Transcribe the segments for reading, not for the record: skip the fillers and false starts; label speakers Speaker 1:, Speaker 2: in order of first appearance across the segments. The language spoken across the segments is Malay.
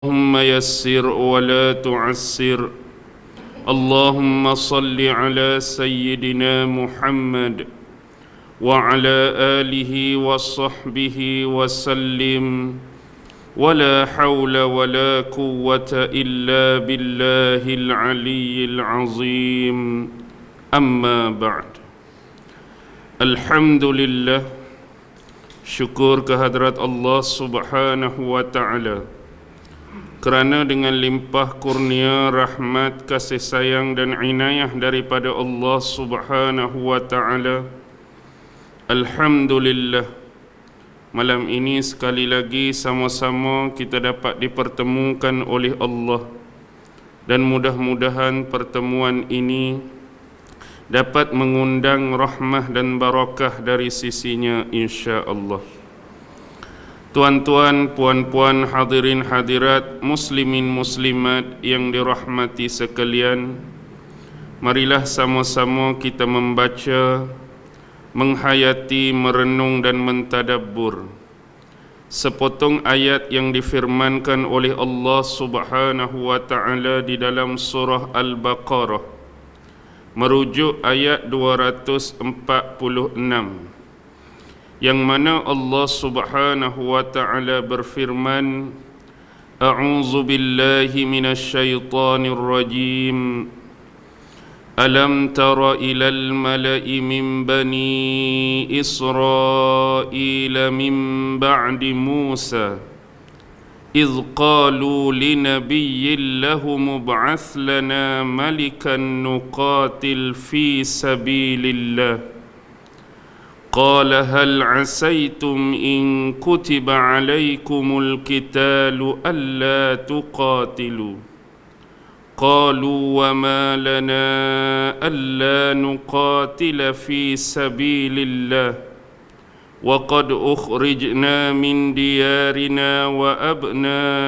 Speaker 1: اللهم يسر ولا تعسر. اللهم صل على سيدنا محمد وعلى آله وصحبه وسلم ولا حول ولا قوة إلا بالله العلي العظيم. أما بعد. Alhamdulillah, syukur kehadrat Allah Subhanahu wa ta'ala kerana dengan limpah kurnia, rahmat, kasih sayang dan inayah daripada Allah Subhanahu wa ta'ala, alhamdulillah, malam ini sekali lagi sama-sama kita dapat dipertemukan oleh Allah. Dan mudah-mudahan pertemuan ini dapat mengundang rahmah dan barakah dari sisinya, insya-Allah. Tuan-tuan, puan-puan, hadirin hadirat, muslimin muslimat yang dirahmati sekalian, marilah sama-sama kita membaca, menghayati, merenung dan mentadabbur sepotong ayat yang difirmankan oleh Allah Subhanahu wa ta'ala di dalam surah Al-Baqarah, merujuk ayat 246, yang mana Allah Subhanahu wa ta'ala berfirman, A'udzu billahi minasyaitonir rajim. Alam tara ilal mala'i min bani Israila min ba'di Musa إذ قالوا لنبي لهم ابعث لنا ملكا نقاتل في سبيل الله قال هل عسيتم إن كتب عليكم القتال ألا تقاتلوا قالوا وما لنا ألا نقاتل في سبيل الله وقد أخرجنا من ديارنا وأبنائنا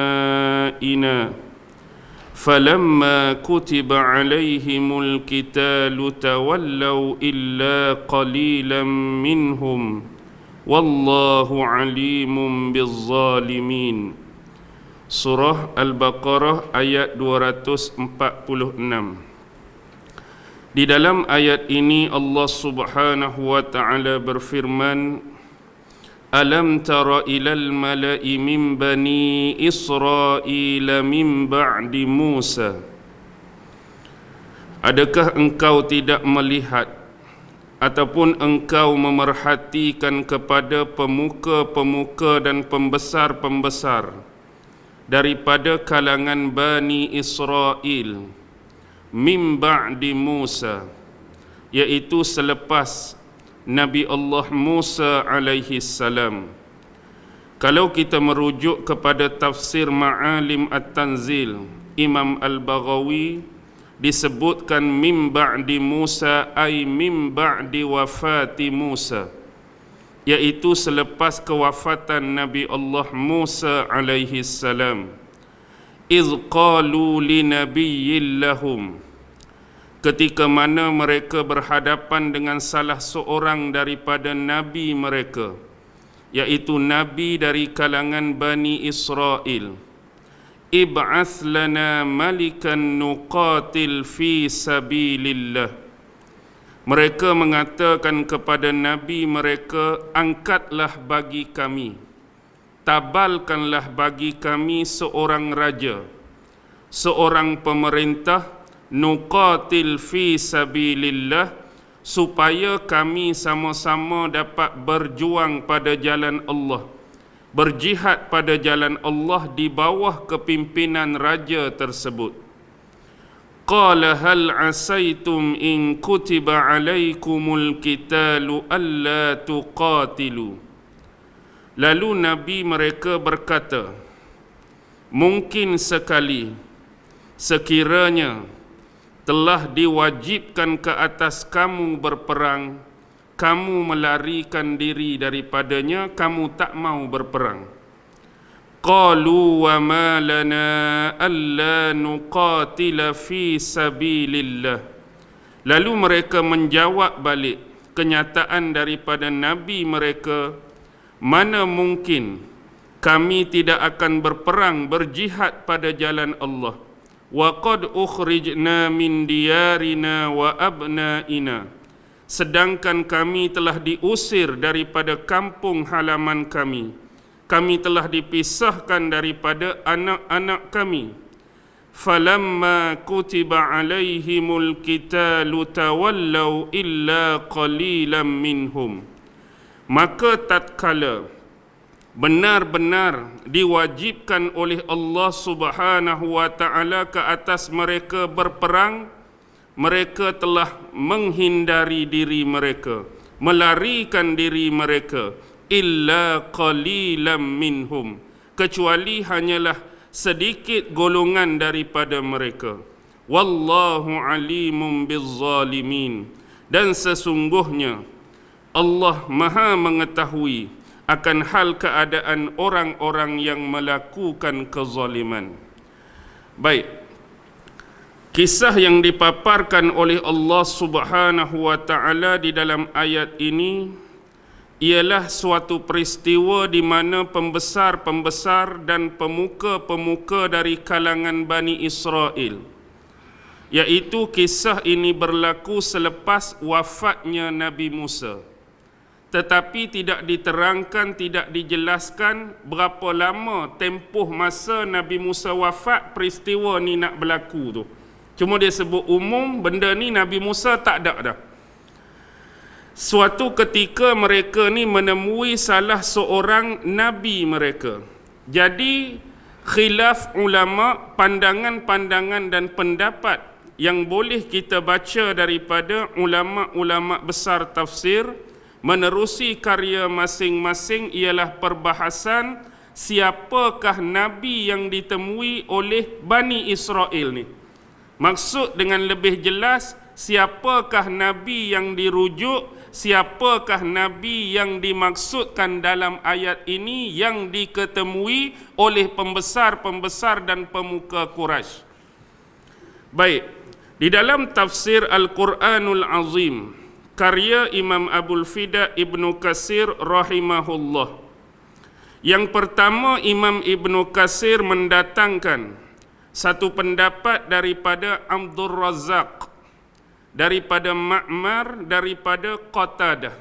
Speaker 1: فلما كتب عليهم القتال تولوا إلا قليلا منهم والله عليم بالظالمين. Surah Al-Baqarah ayat 246. Di dalam ayat ini Allah Subhanahu wa ta'ala berfirman, Alam tara ilal mala'i min bani Israila min ba'di Musa. Adakah engkau tidak melihat ataupun engkau memerhatikan kepada pemuka-pemuka dan pembesar-pembesar daripada kalangan Bani Israel min ba'di Musa, iaitu selepas Nabi Allah Musa alaihi salam. Kalau kita merujuk kepada tafsir Ma'alim At-Tanzil Imam Al-Baghawi, disebutkan min ba'di Musa ay min ba'di wafati Musa, iaitu selepas kewafatan Nabi Allah Musa alaihi salam. Idh qalu li nabiyyin lahum, ketika mana mereka berhadapan dengan salah seorang daripada nabi mereka, iaitu nabi dari kalangan Bani Israel, ib'ath lana malikan nuqatil fi sabilillah. Mereka mengatakan kepada nabi mereka, angkatlah bagi kami, tabalkanlah bagi kami seorang raja, seorang pemerintah, nuqatil fi sabilillah, supaya kami sama-sama dapat berjuang pada jalan Allah, berjihad pada jalan Allah di bawah kepimpinan raja tersebut. Qala hal asaitum in kutiba alaikumul qitalu alla tuqatilu. Lalu Nabi mereka berkata, mungkin sekali sekiranya telah diwajibkan ke atas kamu berperang, kamu melarikan diri daripadanya, kamu tak mau berperang. Qalu wa ma lana alla nuqatila fi sabilillah. Lalu mereka menjawab balik kenyataan daripada Nabi mereka, mana mungkin kami tidak akan berperang berjihad pada jalan Allah. Wa qad ukhrijna min diyarina wa abnaina, sedangkan kami telah diusir daripada kampung halaman kami telah dipisahkan daripada anak-anak kami. Falamma kutiba alaihimul qitalu tawallaw illa qalilan minhum, maka tatkala benar-benar diwajibkan oleh Allah Subhanahu wa taala ke atas mereka berperang, mereka telah menghindari diri mereka, melarikan diri mereka. Illa qalilan minhum, kecuali hanyalah sedikit golongan daripada mereka. Wallahu alimun bizzalimin, dan sesungguhnya Allah Maha mengetahui akan hal keadaan orang-orang yang melakukan kezaliman. Baik, kisah yang dipaparkan oleh Allah Subhanahu wa taala di dalam ayat ini ialah suatu peristiwa di mana pembesar-pembesar dan pemuka-pemuka dari kalangan Bani Israel, iaitu kisah ini berlaku selepas wafatnya Nabi Musa. Tetapi tidak diterangkan, tidak dijelaskan berapa lama tempoh masa Nabi Musa wafat peristiwa ni nak berlaku tu. Cuma dia sebut umum, benda ni Nabi Musa tak ada dah. Suatu ketika mereka ni menemui salah seorang nabi mereka. Jadi khilaf ulama, pandangan-pandangan dan pendapat yang boleh kita baca daripada ulama-ulama besar tafsir menerusi karya masing-masing ialah perbahasan siapakah nabi yang ditemui oleh Bani Israel ni. Maksud dengan lebih jelas, siapakah nabi yang dirujuk, siapakah nabi yang dimaksudkan dalam ayat ini yang diketemui oleh pembesar-pembesar dan pemuka Quraisy. Baik, di dalam tafsir Al-Quranul Azim karya Imam Abul Fida Ibnu Katsir rahimahullah, yang pertama Imam Ibnu Katsir mendatangkan satu pendapat daripada Abdul Razak, daripada Ma'mar, daripada Qatadah.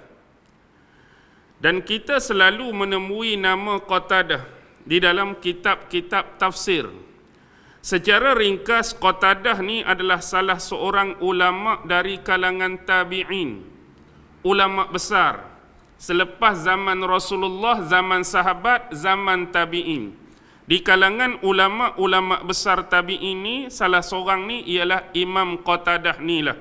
Speaker 1: Dan kita selalu menemui nama Qatadah di dalam kitab-kitab tafsir. Secara ringkas, Qatadah ni adalah salah seorang ulama dari kalangan tabi'in, ulama besar selepas zaman Rasulullah, zaman sahabat, zaman tabi'in. Di kalangan ulama-ulama besar tabi'in ni, salah seorang ni ialah Imam Qatadah ni lah,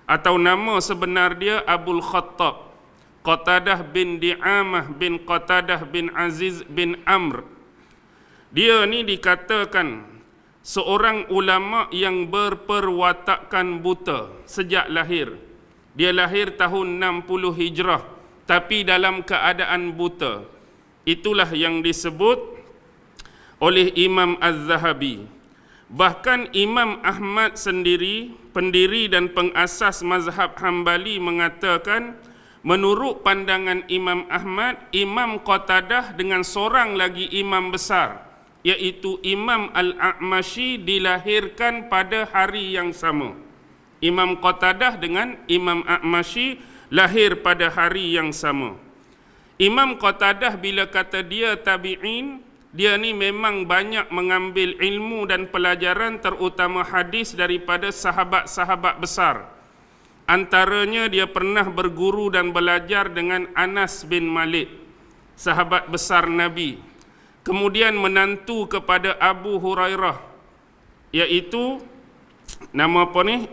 Speaker 1: atau nama sebenar dia Abul Khattab Qatadah bin Di'amah bin Qatadah bin Aziz bin Amr. Dia ni dikatakan seorang ulama yang berperwatakan buta sejak lahir. Dia lahir tahun 60 Hijrah tapi dalam keadaan buta. Itulah yang disebut oleh Imam Az-Zahabi. Bahkan Imam Ahmad sendiri, pendiri dan pengasas mazhab Hambali, mengatakan menurut pandangan Imam Ahmad, Imam Qatadah dengan seorang lagi imam besar, iaitu Imam Al-A'mashi, dilahirkan pada hari yang sama. Imam Qatadah dengan Imam A'mashi lahir pada hari yang sama. Imam Qatadah bila kata dia tabi'in, dia ni memang banyak mengambil ilmu dan pelajaran, terutama hadis, daripada sahabat-sahabat besar. Antaranya dia pernah berguru dan belajar dengan Anas bin Malik, sahabat besar Nabi. Kemudian menantu kepada Abu Hurairah, iaitu nama apa ni?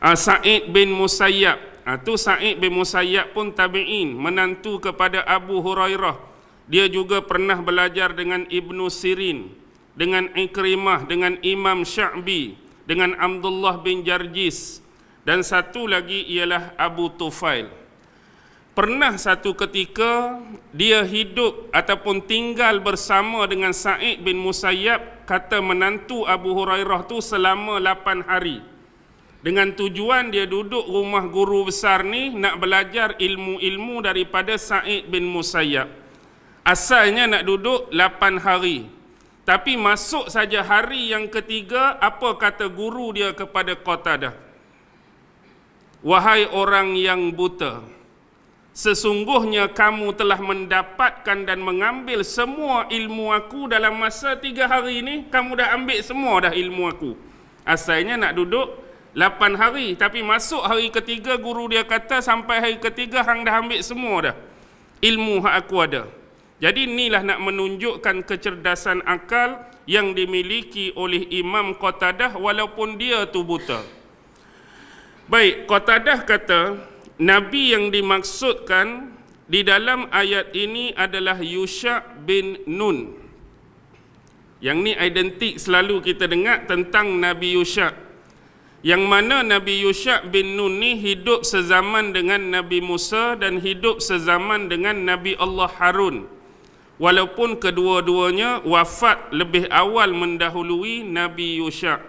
Speaker 1: Sa'id bin Musayyab. Tu Sa'id bin Musayyab pun tabi'in, menantu kepada Abu Hurairah. Dia juga pernah belajar dengan Ibnu Sirin, dengan Ikrimah, dengan Imam Sya'bi, dengan Abdullah bin Jarjis, dan satu lagi ialah Abu Tufail. Pernah satu ketika dia hidup ataupun tinggal bersama dengan Sa'id bin Musayyab, kata menantu Abu Hurairah tu, selama 8 hari. Dengan tujuan dia duduk rumah guru besar ni nak belajar ilmu-ilmu daripada Sa'id bin Musayyab. Asalnya nak duduk 8 hari. Tapi masuk saja hari yang ketiga, apa kata guru dia kepada Qatadah? Wahai orang yang buta, sesungguhnya kamu telah mendapatkan dan mengambil semua ilmu aku dalam masa 3 hari ini. Kamu dah ambil semua dah ilmu aku. Asalnya nak duduk 8 hari. Tapi masuk hari ketiga, guru dia kata sampai hari ketiga hang dah ambil semua dah ilmu hak aku ada. Jadi inilah nak menunjukkan kecerdasan akal yang dimiliki oleh Imam Qatadah walaupun dia tu buta. Baik, Qatadah kata Nabi yang dimaksudkan di dalam ayat ini adalah Yusha' bin Nun. Yang ni identik selalu kita dengar tentang Nabi Yusha'. Yang mana Nabi Yusha' bin Nun ni hidup sezaman dengan Nabi Musa dan hidup sezaman dengan Nabi Allah Harun. Walaupun kedua-duanya wafat lebih awal mendahului Nabi Yusha'.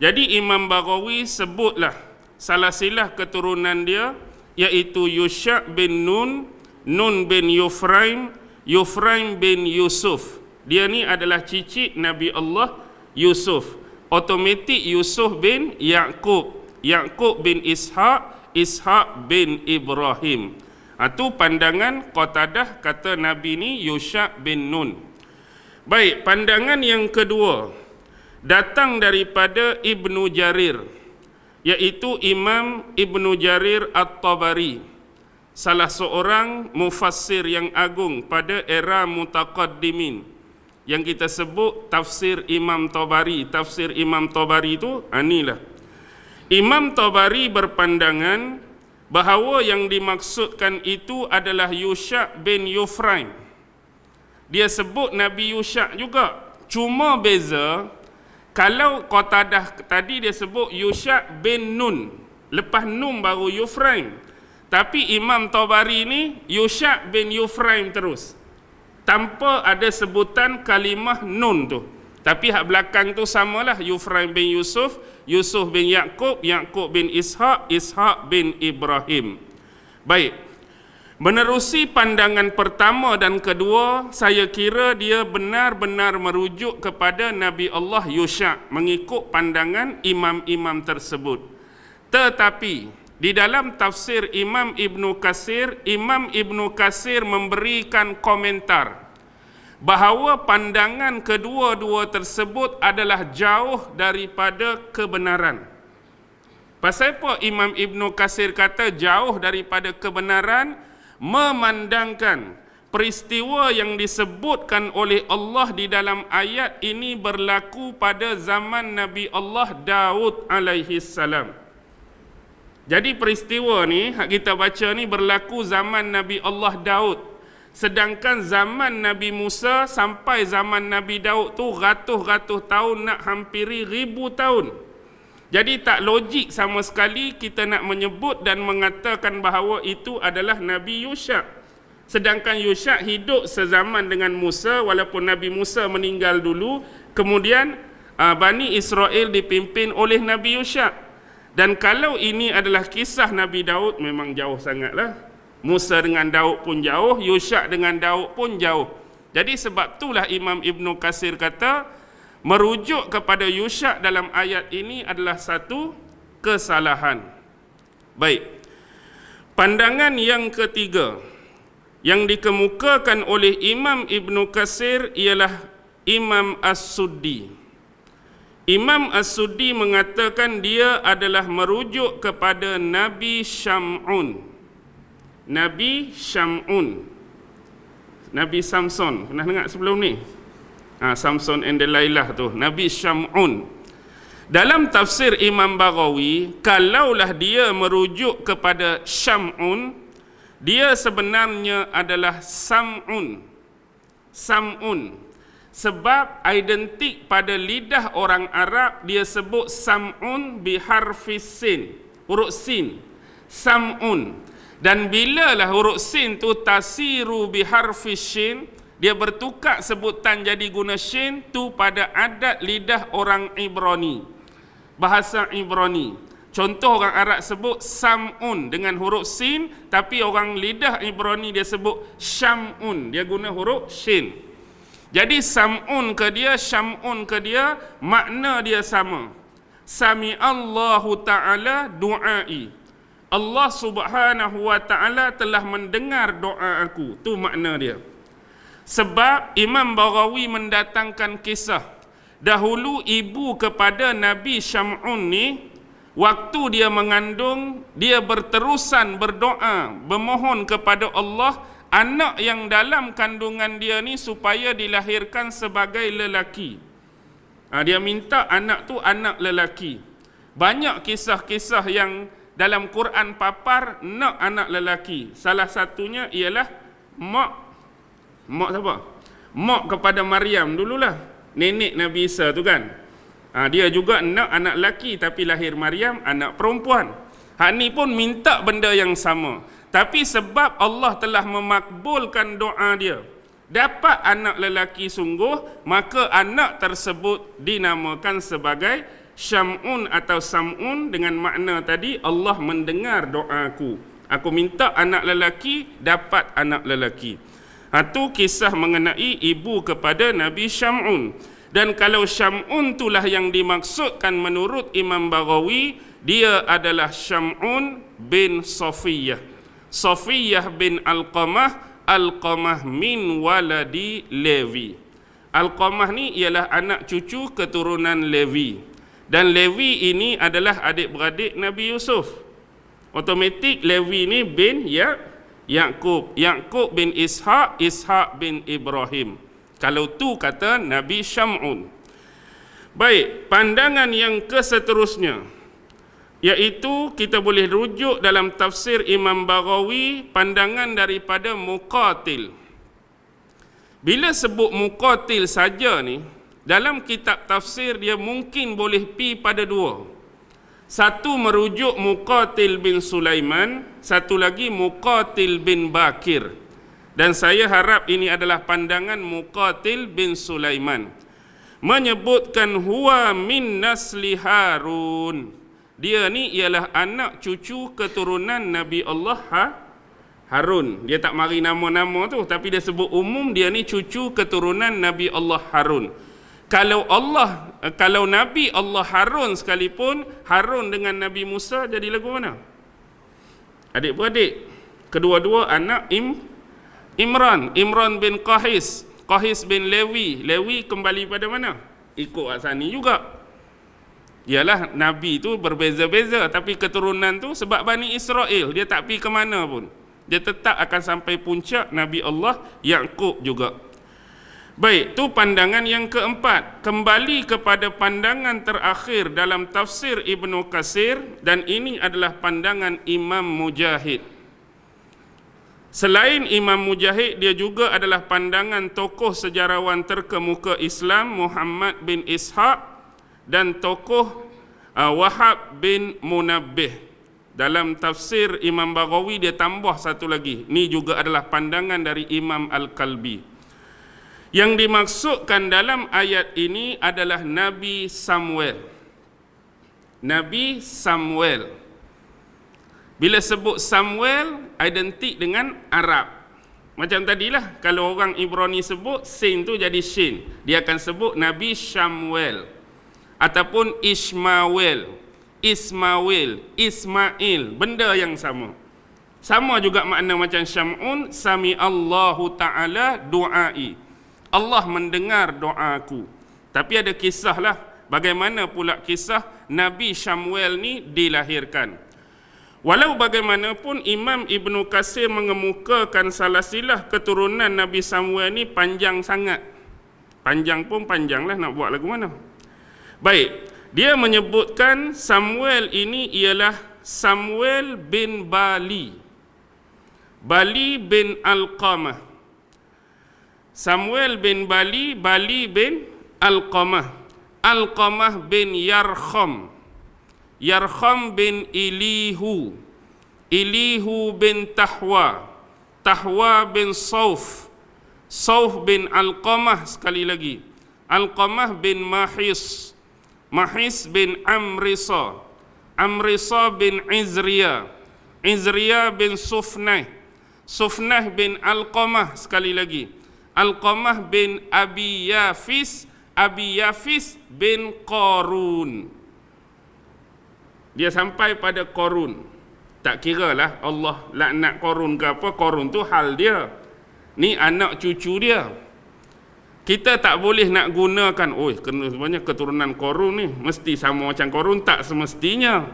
Speaker 1: Jadi Imam Baghawi sebutlah salasilah keturunan dia, iaitu Yusha' bin Nun, Nun bin Yufraim, Yufraim bin Yusuf. Dia ni adalah cicit Nabi Allah Yusuf. Otomatik Yusuf bin Yaqub, Yaqub bin Ishaq, Ishaq bin Ibrahim. Itu pandangan Qatadah, kata Nabi ni Yusha' bin Nun. Baik, pandangan yang kedua datang daripada Ibnu Jarir, iaitu Imam Ibnu Jarir At-Tabari, salah seorang mufassir yang agung pada era mutaqaddimin, yang kita sebut tafsir Imam Tabari. Tafsir Imam Tabari itu inilah. Imam Tabari berpandangan bahawa yang dimaksudkan itu adalah Yusha' bin Yufraim. Dia sebut Nabi Yusha' juga, cuma beza kalau Qatadah tadi dia sebut Yusha' bin Nun, lepas Nun baru Yufraim. Tapi Imam Tabari ni Yusha' bin Yufraim terus, tanpa ada sebutan kalimah Nun tu. Tapi hak belakang tu samalah, Yufraim bin Yusuf, Yusuf bin Yaqub, Yaqub bin Ishaq, Ishaq bin Ibrahim. Baik, menerusi pandangan pertama dan kedua, saya kira dia benar-benar merujuk kepada Nabi Allah Yusha' mengikut pandangan imam-imam tersebut. Tetapi di dalam tafsir Imam Ibnu Katsir, Imam Ibnu Katsir memberikan komentar bahawa pandangan kedua-dua tersebut adalah jauh daripada kebenaran. Pasal apa Imam Ibnu Katsir kata jauh daripada kebenaran? Memandangkan peristiwa yang disebutkan oleh Allah di dalam ayat ini berlaku pada zaman Nabi Allah Daud alaihi salam. Jadi peristiwa ni hak kita baca ni berlaku zaman Nabi Allah Daud. Sedangkan zaman Nabi Musa sampai zaman Nabi Daud tu ratus-ratus tahun, nak hampiri 1000 tahun. Jadi tak logik sama sekali kita nak menyebut dan mengatakan bahawa itu adalah Nabi Yusha'. Sedangkan Yusha' hidup sezaman dengan Musa, walaupun Nabi Musa meninggal dulu, kemudian Bani Israel dipimpin oleh Nabi Yusha'. Dan kalau ini adalah kisah Nabi Daud, memang jauh sangatlah. Musa dengan Daud pun jauh, Yusha' dengan Daud pun jauh. Jadi sebab itulah Imam Ibnu Katsir kata merujuk kepada Yusha' dalam ayat ini adalah satu kesalahan. Baik, pandangan yang ketiga yang dikemukakan oleh Imam Ibnu Katsir ialah Imam As-Suddi. Imam As-Suddi mengatakan dia adalah merujuk kepada Nabi Syam'un. Nabi Syam'un, Nabi Samson, pernah dengar sebelum ni? Samson and Delilah tu, Nabi Syam'un. Dalam tafsir Imam Baghawi, kalaulah dia merujuk kepada Syam'un, dia sebenarnya adalah Sam'un. Sam'un. Sebab identik pada lidah orang Arab, dia sebut Sam'un biharfis sin, huruf sin, Sam'un. Dan bilalah huruf sin tu tasiru biharfis shin, dia bertukar sebutan jadi guna shin tu pada adat lidah orang Ibrani, bahasa Ibrani. Contoh orang Arab sebut Sam'un dengan huruf sin, tapi orang lidah Ibrani dia sebut Syam'un, dia guna huruf shin. Jadi Sam'un ke dia, Syam'un ke dia, makna dia sama. Sami Allahu Ta'ala du'ai. Allah Subhanahu wa Ta'ala telah mendengar doa aku. Tu makna dia. Sebab Imam Baghawi mendatangkan kisah. Dahulu ibu kepada Nabi Syam'un ni, waktu dia mengandung, dia berterusan berdoa, memohon kepada Allah, anak yang dalam kandungan dia ni supaya dilahirkan sebagai lelaki. Dia minta anak tu anak lelaki. Banyak kisah-kisah yang dalam Quran papar nak anak lelaki. Salah satunya ialah mak siapa? Mak kepada Maryam dululah. Nenek Nabi Isa tu kan. Dia juga nak anak lelaki tapi lahir Maryam anak perempuan. Hak ni pun minta benda yang sama. Tapi sebab Allah telah memakbulkan doa dia, dapat anak lelaki sungguh, maka anak tersebut dinamakan sebagai Syam'un atau Sam'un dengan makna tadi Allah mendengar doaku. Aku minta anak lelaki, dapat anak lelaki. Itu kisah mengenai ibu kepada Nabi Syam'un. Dan kalau Syam'un itulah yang dimaksudkan menurut Imam Baghawi, dia adalah Syam'un bin Safiyah. Safiyah bin Alqamah, Alqamah min waladi Levi. Alqamah ni ialah anak cucu keturunan Levi. Dan Levi ini adalah adik-beradik Nabi Yusuf. Otomatik Levi ni bin Yaqub. Yaqub bin Ishaq, Ishaq bin Ibrahim. Kalau tu kata Nabi Syam'un. Baik, pandangan yang keseterusnya, iaitu kita boleh rujuk dalam tafsir Imam Baghawi, pandangan daripada Muqatil. Bila sebut Muqatil saja ni, dalam kitab tafsir dia mungkin boleh pi pada dua. Satu merujuk Muqatil bin Sulaiman, satu lagi Muqatil bin Bakir. Dan saya harap ini adalah pandangan Muqatil bin Sulaiman. Menyebutkan huwa min nasli Harun. Dia ni ialah anak cucu keturunan Nabi Allah Harun. Dia tak mari nama-nama tu, tapi dia sebut umum dia ni cucu keturunan Nabi Allah Harun. Kalau Nabi Allah Harun sekalipun, Harun dengan Nabi Musa jadi lagu mana? Adik-beradik. Kedua-dua anak Imran bin Qahis bin Lewi. Lewi kembali pada mana? Ikut asal ni juga. Ialah Nabi tu berbeza-beza, tapi keturunan tu sebab Bani Israel, dia tak pergi ke mana pun. Dia tetap akan sampai puncak Nabi Allah Yaqub juga. Baik, tu pandangan yang keempat. Kembali kepada pandangan terakhir dalam tafsir Ibnu Katsir, dan ini adalah pandangan Imam Mujahid. Selain Imam Mujahid, dia juga adalah pandangan tokoh sejarawan terkemuka Islam Muhammad bin Ishaq dan tokoh Wahab bin Munabbih. Dalam tafsir Imam Baghawi dia tambah satu lagi. Ini juga adalah pandangan dari Imam Al-Kalbi. Yang dimaksudkan dalam ayat ini adalah Nabi Samuel. Nabi Samuel. Bila sebut Samuel, identik dengan Arab. Macam tadilah, kalau orang Ibrani sebut, sin tu jadi shin. Dia akan sebut Nabi Samuel. Ataupun Ismail, Ismail, benda yang sama. Sama juga makna macam Syam'un, Sami Allahu Ta'ala du'ai. Allah mendengar doaku. Tapi ada kisah lah, bagaimana pula kisah Nabi Samuel ni dilahirkan. Walau bagaimanapun Imam Ibnu Katsir mengemukakan salasilah keturunan Nabi Samuel ni panjang sangat. Panjang pun panjang lah, nak buat lagu mana. Baik, dia menyebutkan Samuel ini ialah Samuel bin Bali bin Alqamah. Samuel bin Bali bin Alqamah. Alqamah bin Yarkham bin Ilihu bin Tahwa bin Sauf bin Alqamah, sekali lagi Alqamah bin Mahis bin Amrisa Amrisa bin Izriya, Izriya bin Sufnah, Sufnah bin Alqamah, sekali lagi Alqamah bin Abi Yafis, Abi Yafis bin Qarun. Dia sampai pada Qarun. Tak kira lah Allah laknat Qarun ke apa, Qarun tu hal dia, ni anak cucu dia. Kita tak boleh nak gunakan, kena sebenarnya keturunan Qarun ni mesti sama macam Qarun, tak semestinya.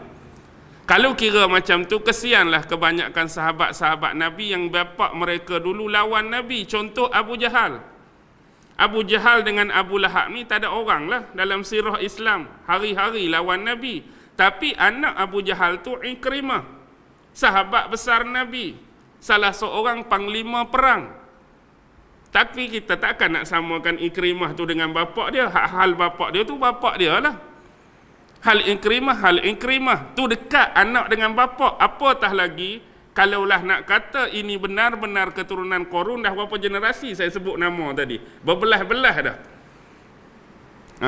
Speaker 1: Kalau kira macam tu, kesianlah kebanyakan sahabat-sahabat Nabi yang bapa mereka dulu lawan Nabi. Contoh Abu Jahal. Abu Jahal dengan Abu Lahab ni tak ada orang lah dalam sirah Islam, hari-hari lawan Nabi. Tapi anak Abu Jahal tu Ikrimah, sahabat besar Nabi, salah seorang panglima perang. Tapi kita takkan nak samakan Ikrimah tu dengan bapa dia. Hal bapa dia tu bapa dia lah. Hal Ikrimah tu dekat anak dengan bapa. Apatah lagi kalaulah nak kata ini benar-benar keturunan Qarun. Dah berapa generasi saya sebut nama tadi, berbelah-belah dah.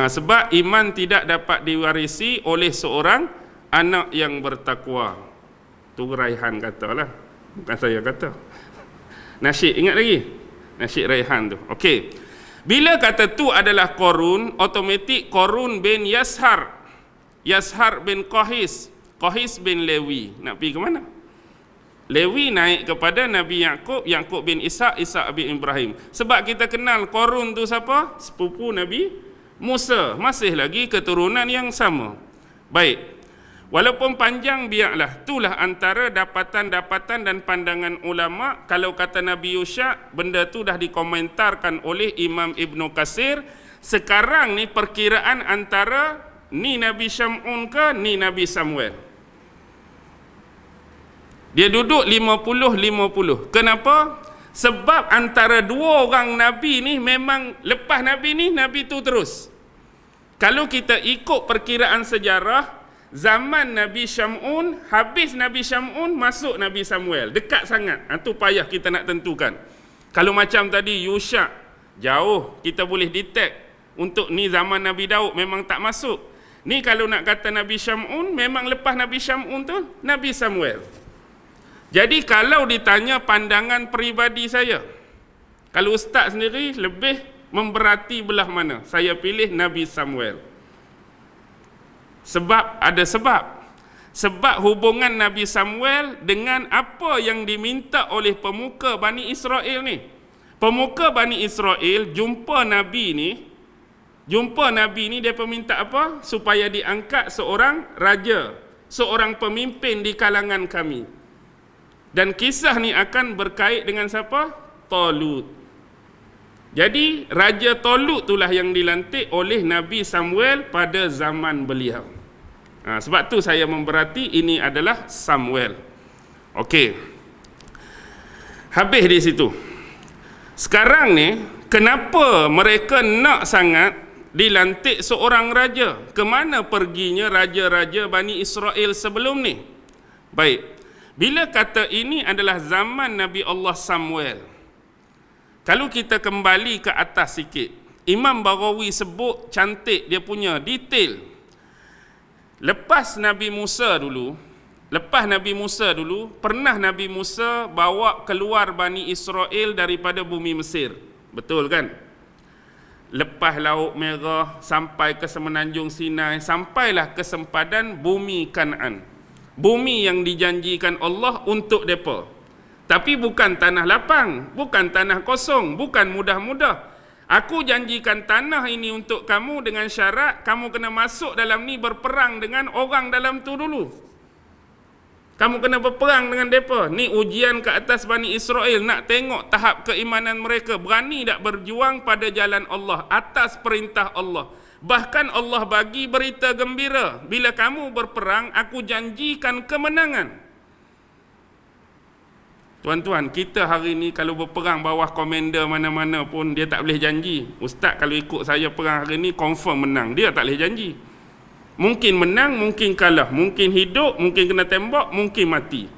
Speaker 1: Sebab iman tidak dapat diwarisi oleh seorang anak yang bertakwa. Tu Raihan katalah, bukan saya kata. Nasyid, ingat lagi nasyid Raihan tu. Okey, bila kata tu adalah Qarun, automatik Qarun bin Yashar, Yashar bin Qahis, Qahis bin Lewi. Nak pergi ke mana? Lewi naik kepada Nabi Yaqub, Yaqub bin Ishaq, Ishaq bin Ibrahim. Sebab kita kenal Qarun tu siapa? Sepupu Nabi Musa, masih lagi keturunan yang sama. Baik, walaupun panjang biarlah. Itulah antara dapatan-dapatan dan pandangan ulama. Kalau kata Nabi Yusha, benda tu dah dikomentarkan oleh Imam Ibn Katsir. Sekarang ni perkiraan antara ni Nabi Syamun ke ni Nabi Samuel. Dia duduk 50-50. Kenapa? Sebab antara dua orang Nabi ni memang lepas Nabi ni, Nabi tu terus. Kalau kita ikut perkiraan sejarah, zaman Nabi Syamun, habis Nabi Syamun, masuk Nabi Samuel. Dekat sangat. Itu payah kita nak tentukan. Kalau macam tadi Yusha, jauh kita boleh detect. Untuk ni zaman Nabi Daud memang tak masuk. Ni kalau nak kata Nabi Syamun, memang lepas Nabi Syamun tu Nabi Samuel. Jadi kalau ditanya pandangan peribadi saya, kalau ustaz sendiri lebih memberati belah mana? Saya pilih Nabi Samuel. Sebab ada sebab. Sebab hubungan Nabi Samuel dengan apa yang diminta oleh pemuka Bani Israel ni. Pemuka Bani Israel jumpa Nabi ni dia meminta apa? Supaya diangkat seorang raja, seorang pemimpin di kalangan kami. Dan kisah ni akan berkait dengan siapa? Talut. Jadi Raja Talut itulah yang dilantik oleh Nabi Samuel pada zaman beliau. Sebab tu saya memberati ini adalah Samuel. Okey, habis di situ. Sekarang ni kenapa mereka nak sangat dilantik seorang raja? Kemana perginya raja-raja Bani Israel sebelum ni? Baik, bila kata ini adalah zaman Nabi Allah Samuel, kalau kita kembali ke atas sikit, Imam Baghawi sebut cantik dia punya detail. Lepas Nabi Musa dulu, pernah Nabi Musa bawa keluar Bani Israel daripada bumi Mesir. Betul kan? Lepas Laut Merah sampai ke semenanjung Sinai, sampailah ke sempadan bumi Kanaan. Bumi yang dijanjikan Allah untuk mereka. Tapi bukan tanah lapang, bukan tanah kosong, bukan mudah-mudah. Aku janjikan tanah ini untuk kamu dengan syarat kamu kena masuk dalam ni berperang dengan orang dalam tu dulu. Kamu kena berperang dengan mereka. Ni ujian ke atas Bani Israel, nak tengok tahap keimanan mereka. Berani tak berjuang pada jalan Allah, atas perintah Allah. Bahkan Allah bagi berita gembira, bila kamu berperang, aku janjikan kemenangan. Tuan-tuan, kita hari ni kalau berperang bawah komander mana-mana pun, dia tak boleh janji. Ustaz, kalau ikut saya perang hari ni, confirm menang. Dia tak boleh janji. Mungkin menang, mungkin kalah. Mungkin hidup, mungkin kena tembak, mungkin mati.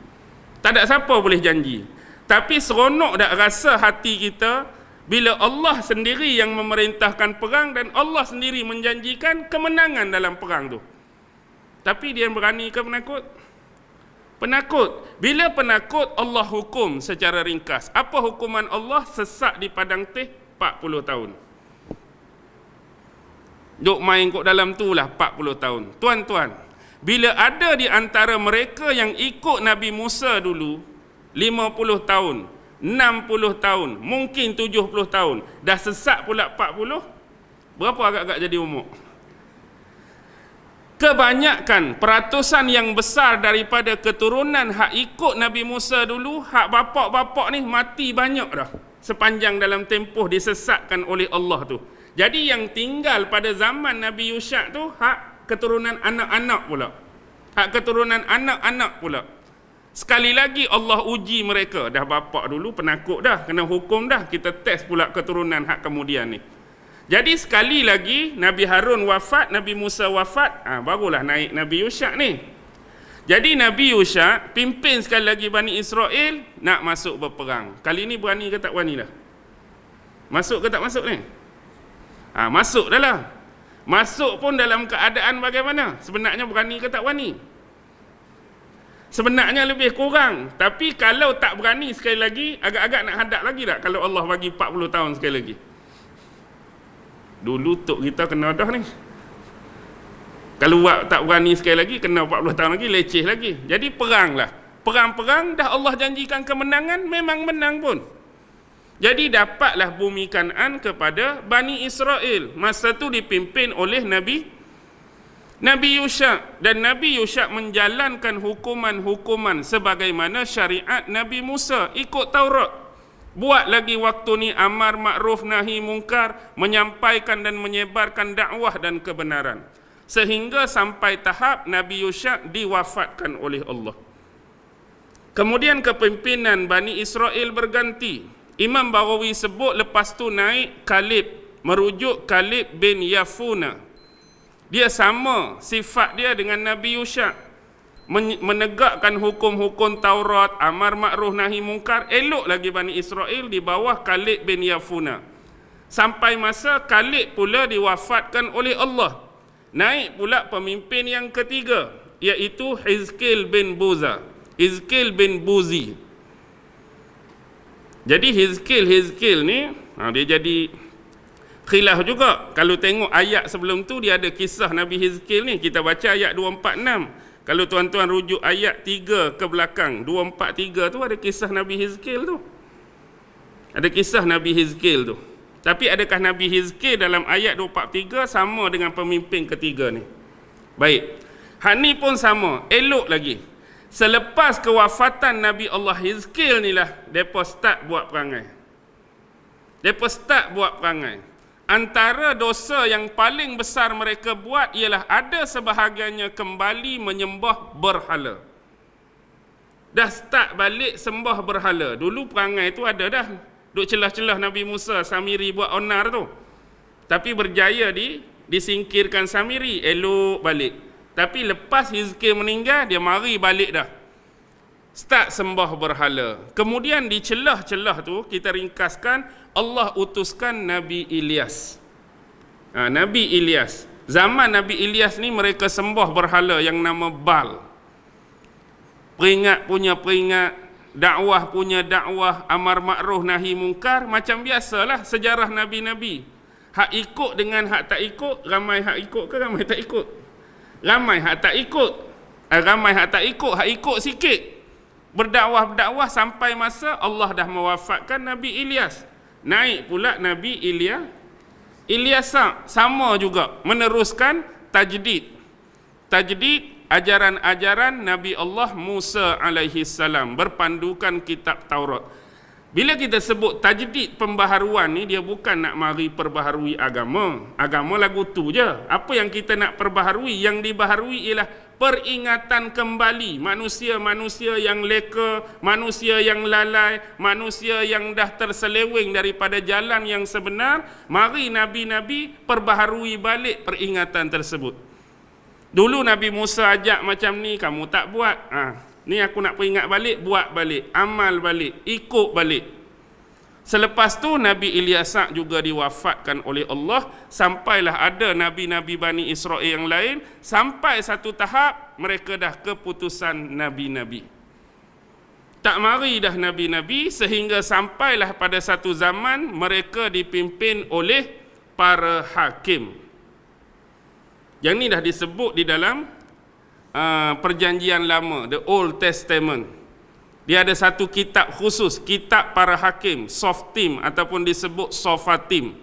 Speaker 1: Tak ada siapa boleh janji. Tapi seronok tak rasa hati kita bila Allah sendiri yang memerintahkan perang dan Allah sendiri menjanjikan kemenangan dalam perang tu. Tapi dia berani ke penakut? Penakut. Bila penakut, Allah hukum secara ringkas. Apa hukuman Allah? Sesak di padang teh 40 tahun. Duk main kot dalam tu lah 40 tahun. Tuan-tuan, bila ada di antara mereka yang ikut Nabi Musa dulu 50 tahun, 60 tahun, mungkin 70 tahun, dah sesak pula 40, berapa agak-agak jadi umur? Kebanyakan, peratusan yang besar daripada keturunan hak ikut Nabi Musa dulu, hak bapak-bapak ni mati banyak dah sepanjang dalam tempoh disesatkan oleh Allah tu. Jadi yang tinggal pada zaman Nabi Yusha tu hak keturunan anak-anak pula. Hak keturunan anak-anak pula. Sekali lagi Allah uji mereka. Dah bapak dulu penakut dah, kena hukum dah, kita test pula keturunan hak kemudian ni. Jadi sekali lagi Nabi Harun wafat, Nabi Musa wafat, barulah naik Nabi Yusha ni. Jadi Nabi Yusha pimpin sekali lagi Bani Israel nak masuk berperang. Kali ni berani ke tak berani dah? Masuk ke tak masuk ni? Masuk dah lah. Masuk pun dalam keadaan bagaimana? Sebenarnya berani ke tak berani? Sebenarnya lebih kurang. Tapi kalau tak berani sekali lagi, agak-agak nak hadap lagi tak kalau Allah bagi 40 tahun sekali lagi? Dulu tok kita kena dah ni. Kalau buat tak berani sekali lagi, kena 40 tahun lagi, leceh lagi. Jadi peranglah. Perang-perang dah Allah janjikan kemenangan, memang menang pun. Jadi dapatlah bumi Kan'an kepada Bani Israel. Masa tu dipimpin oleh Nabi Yusha. Dan Nabi Yusha menjalankan hukuman-hukuman sebagaimana syariat Nabi Musa, ikut Taurat. Buat lagi waktu ni amar ma'ruf nahi mungkar, menyampaikan dan menyebarkan dakwah dan kebenaran. Sehingga sampai tahap Nabi Yusha diwafatkan oleh Allah. Kemudian kepimpinan Bani Israel berganti. Imam Baghawi sebut lepas tu naik Kalib, merujuk Kalib bin Yafuna. Dia sama sifat dia dengan Nabi Yusha, menegakkan hukum-hukum Taurat, amar ma'ruf nahi mungkar. Elok lagi Bani Israel di bawah Kalib bin Yafuna. Sampai masa Kalib pula diwafatkan oleh Allah. Naik pula pemimpin yang ketiga, iaitu Hizkil bin Buzi. Jadi Hizkil ni dia jadi khilaf juga. Kalau tengok ayat sebelum tu, dia ada kisah Nabi Hizkil ni. Kita baca ayat 246. Kalau tuan-tuan rujuk ayat 3 ke belakang, 243 tu ada kisah Nabi Hizkil tu. Ada kisah Nabi Hizkil tu. Tapi adakah Nabi Hizkil dalam ayat 243 sama dengan pemimpin ketiga ni? Baik. Hak ni pun sama, elok lagi. Selepas kewafatan Nabi Allah Hizkil ni lah, mereka start buat perangai. Antara dosa yang paling besar mereka buat ialah ada sebahagiannya kembali menyembah berhala. Dah start balik sembah berhala. Dulu perangai tu ada dah. Duk celah-celah Nabi Musa, Samiri buat onar tu. Tapi berjaya disingkirkan Samiri, elok balik. Tapi lepas Hizkil meninggal, dia mari balik dah. Start sembah berhala. Kemudian di celah-celah tu, kita ringkaskan, Allah utuskan Nabi Ilyas. Nabi Ilyas. Zaman Nabi Ilyas ni mereka sembah berhala yang nama Baal. Peringat punya peringat, dakwah punya dakwah, amar ma'ruf nahi mungkar. Macam biasalah sejarah Nabi-Nabi. Hak ikut dengan hak tak ikut. Ramai hak ikut ke ramai tak ikut? Ramai hak tak ikut. Ramai hak tak ikut, hak ikut sikit. Berdakwah sampai masa Allah dah mewafatkan Nabi Ilyas. Naik pula Nabi Ilyas sama juga meneruskan tajdid ajaran-ajaran Nabi Allah Musa alaihi salam berpandukan kitab Taurat. Bila kita sebut tajdid pembaharuan ni, dia bukan nak mari perbaharui agama. Agama lagu tu je. Apa yang kita nak perbaharui? Yang dibaharui ialah peringatan kembali manusia-manusia yang leka, manusia yang lalai, manusia yang dah terseleweng daripada jalan yang sebenar. Mari Nabi-Nabi perbaharui balik peringatan tersebut. Dulu Nabi Musa ajak macam ni, kamu tak buat. Ni aku nak peringat balik, buat balik, amal balik, ikut balik. Selepas tu Nabi Ilyasa juga diwafatkan oleh Allah, sampailah ada nabi-nabi Bani Israel yang lain, sampai satu tahap mereka dah keputusan nabi-nabi. Tak mari dah nabi-nabi, sehingga sampailah pada satu zaman mereka dipimpin oleh para hakim. Yang ni dah disebut di dalam perjanjian lama, the Old Testament. Dia ada satu kitab khusus, kitab para hakim, Softim ataupun disebut Sofatim.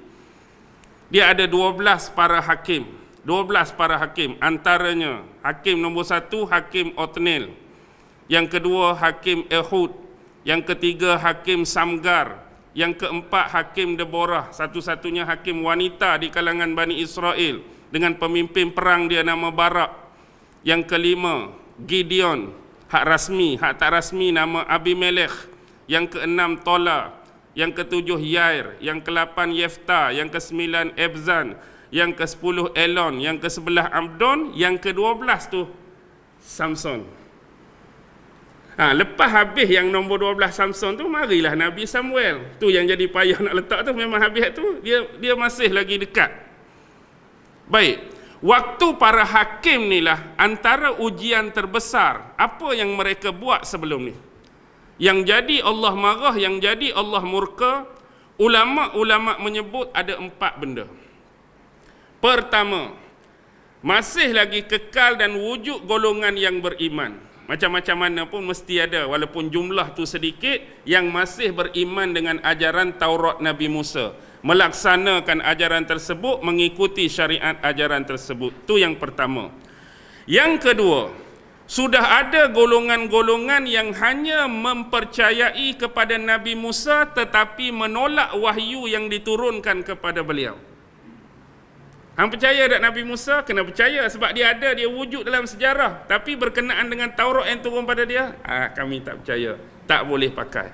Speaker 1: Dia ada 12 para hakim. 12 para hakim, antaranya hakim nombor 1 Hakim Otniel, yang kedua Hakim Ehud, yang ketiga Hakim Samgar, yang keempat Hakim Deborah, satu-satunya hakim wanita di kalangan Bani Israel, dengan pemimpin perang dia nama Barak. Yang kelima Gideon, hak rasmi, hak tak rasmi nama Abimelech. Yang keenam Tola, yang ketujuh Yair, yang ke-8 Yefta, yang ke-9 Ebzan, yang ke-10 Elon, yang ke-11 Abdon, yang ke-12 tu Samson. Lepas habis yang nombor 12 Samson tu, marilah Nabi Samuel. Tu yang jadi payah nak letak tu, memang habis tu dia masih lagi dekat. Baik, waktu para hakim ni lah antara ujian terbesar apa yang mereka buat sebelum ni. Yang jadi Allah marah, yang jadi Allah murka, ulama-ulama menyebut ada 4 benda. Pertama, masih lagi kekal dan wujud golongan yang beriman. Macam-macam mana pun mesti ada, walaupun jumlah tu sedikit, yang masih beriman dengan ajaran Taurat Nabi Musa, melaksanakan ajaran tersebut, mengikuti syariat ajaran tersebut. Tu yang pertama. Yang kedua, sudah ada golongan-golongan yang hanya mempercayai kepada Nabi Musa tetapi menolak wahyu yang diturunkan kepada beliau. Hang percaya tak Nabi Musa? Kena percaya sebab dia ada, dia wujud dalam sejarah. Tapi berkenaan dengan Taurat yang turun pada dia, kami tak percaya, tak boleh pakai.